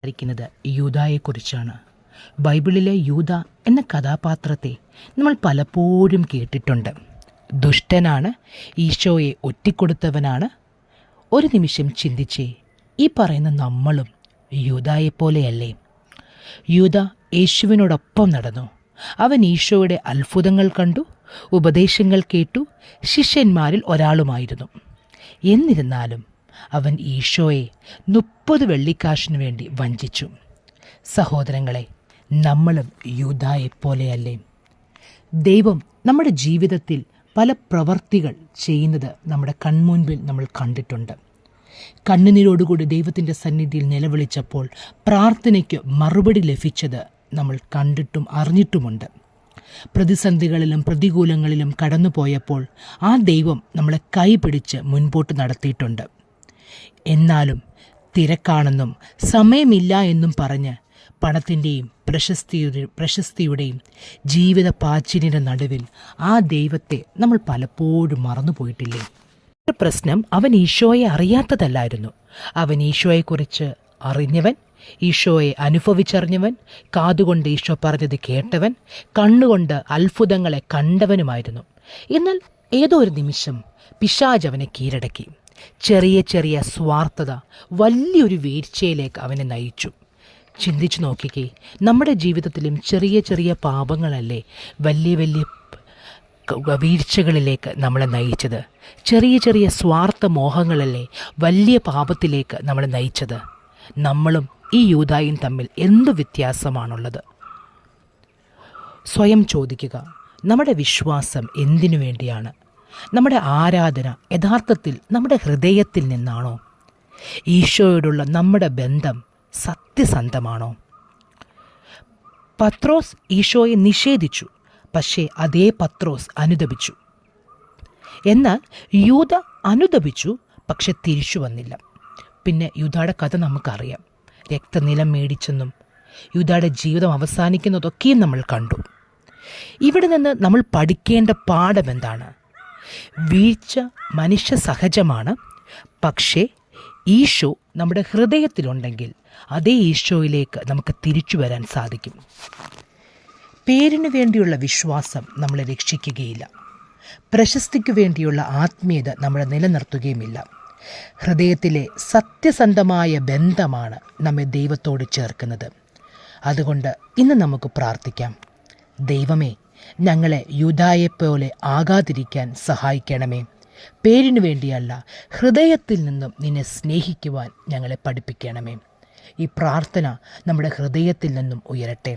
ിക്കുന്നത് യൂദായെക്കുറിച്ചാണ്. ബൈബിളിലെ യൂദ എന്ന കഥാപാത്രത്തെ നമ്മൾ പലപ്പോഴും കേട്ടിട്ടുണ്ട്. ദുഷ്ടനാണ്, ഈശോയെ ഒറ്റിക്കൊടുത്തവനാണ്. ഒരു നിമിഷം ചിന്തിച്ചേ, ഈ പറയുന്ന നമ്മളും യൂദായെപ്പോലെയല്ലേ? യൂദ യേശുവിനോടൊപ്പം നടന്നു. അവൻ ഈശോയുടെ അത്ഭുതങ്ങൾ കണ്ടു, ഉപദേശങ്ങൾ കേട്ടു, ശിഷ്യന്മാരിൽ ഒരാളുമായിരുന്നു. എന്നിരുന്നാലും അവൻ ഈശോയെ 30 വെള്ളിക്കാശിനു വേണ്ടി വഞ്ചിച്ചു. സഹോദരങ്ങളെ, നമ്മളും യൂദായെപ്പോലെയല്ലേ? ദൈവം നമ്മുടെ ജീവിതത്തിൽ പല പ്രവർത്തികൾ ചെയ്യുന്നത് നമ്മുടെ കൺമുൻപിൽ നമ്മൾ കണ്ടിട്ടുണ്ട്. കണ്ണുനീരോടുകൂടി ദൈവത്തിൻ്റെ സന്നിധിയിൽ നിലവിളിച്ചപ്പോൾ പ്രാർത്ഥനയ്ക്ക് മറുപടി ലഭിച്ചത് നമ്മൾ കണ്ടിട്ടും അറിഞ്ഞിട്ടുമുണ്ട്. പ്രതിസന്ധികളിലും പ്രതികൂലങ്ങളിലും കടന്നുപോയപ്പോൾ ആ ദൈവം നമ്മളെ കൈപിടിച്ച് മുൻപോട്ട് നടത്തിയിട്ടുണ്ട്. എന്നാലും തിരക്കാണെന്നും സമയമില്ല എന്നും പറഞ്ഞ് പണത്തിൻ്റെയും പ്രശസ്തിയുടെയും ജീവിത പാച്ചിലിൻ്റെ നടുവിൽ ആ ദൈവത്തെ നമ്മൾ പലപ്പോഴും മറന്നുപോയിട്ടില്ലേ? പ്രശ്നം അവൻ ഈശോയെ അറിയാത്തതല്ലായിരുന്നു. അവൻ ഈശോയെക്കുറിച്ച് അറിഞ്ഞവൻ, ഈശോയെ അനുഭവിച്ചറിഞ്ഞവൻ, കാതുകൊണ്ട് ഈശോ പറഞ്ഞത് കേട്ടവൻ, കണ്ണുകൊണ്ട് അത്ഭുതങ്ങളെ കണ്ടവനുമായിരുന്നു. എന്നാൽ ഏതോ ഒരു നിമിഷം പിശാച് അവനെ കീഴടക്കി. ചെറിയ ചെറിയ സ്വാർത്ഥത വലിയൊരു വീഴ്ചയിലേക്ക് അവനെ നയിച്ചു. ചിന്തിച്ചു നോക്കിക്കേ, നമ്മുടെ ജീവിതത്തിലും ചെറിയ ചെറിയ പാപങ്ങളല്ലേ വലിയ വലിയ വീഴ്ചകളിലേക്ക് നമ്മളെ നയിച്ചത്? ചെറിയ ചെറിയ സ്വാർത്ഥ മോഹങ്ങളല്ലേ വലിയ പാപത്തിലേക്ക് നമ്മളെ നയിച്ചത്? നമ്മളും ഈ യൂദായും തമ്മിൽ എന്ത് വ്യത്യാസമാണുള്ളത്? സ്വയം ചോദിക്കുക, നമ്മുടെ വിശ്വാസം എന്തിനു വേണ്ടിയാണ്? നമ്മുടെ ആരാധന യഥാർത്ഥത്തിൽ നമ്മുടെ ഹൃദയത്തിൽ നിന്നാണോ? ഈശോയോടുള്ള നമ്മുടെ ബന്ധം സത്യസന്ധമാണോ? പത്രോസ് ഈശോയെ നിഷേധിച്ചു, പക്ഷേ അതേ പത്രോസ് അനുതപിച്ചു. എന്നാൽ യൂദ അനുതപിച്ചു, പക്ഷെ തിരിച്ചു വന്നില്ല. പിന്നെ യൂദയുടെ കഥ നമുക്കറിയാം. രക്തനിലം മേടിച്ചെന്നും യൂദയുടെ ജീവിതം അവസാനിക്കുന്നതൊക്കെയും നമ്മൾ കണ്ടു. ഇവിടെ നിന്ന് നമ്മൾ പഠിക്കേണ്ട പാഠം എന്താണ്? വീഴ്ച മനുഷ്യ സഹജമാണ്. പക്ഷേ ഈശോ നമ്മുടെ ഹൃദയത്തിലുണ്ടെങ്കിൽ അതേ ഈശോയിലേക്ക് നമുക്ക് തിരിച്ചു വരാൻ സാധിക്കും. പേരിനു വേണ്ടിയുള്ള വിശ്വാസം നമ്മളെ രക്ഷിക്കുകയില്ല. പ്രശസ്തിക്കു വേണ്ടിയുള്ള ആത്മീയത നമ്മളെ നിലനിർത്തുകയുമില്ല. ഹൃദയത്തിലെ സത്യസന്ധമായ ബന്ധമാണ് നമ്മെ ദൈവത്തോട് ചേർക്കുന്നത്. അതുകൊണ്ട് ഇന്ന് നമുക്ക് പ്രാർത്ഥിക്കാം. ദൈവമേ, ഞങ്ങളെ യൂദായെപ്പോലെ ആകാതിരിക്കാൻ സഹായിക്കണമേ. പേരിനു വേണ്ടിയല്ല, ഹൃദയത്തിൽ നിന്നും നിന്നെ സ്നേഹിക്കുവാൻ ഞങ്ങളെ പഠിപ്പിക്കണമേ. ഈ പ്രാർത്ഥന നമ്മുടെ ഹൃദയത്തിൽ നിന്നും ഉയരട്ടെ.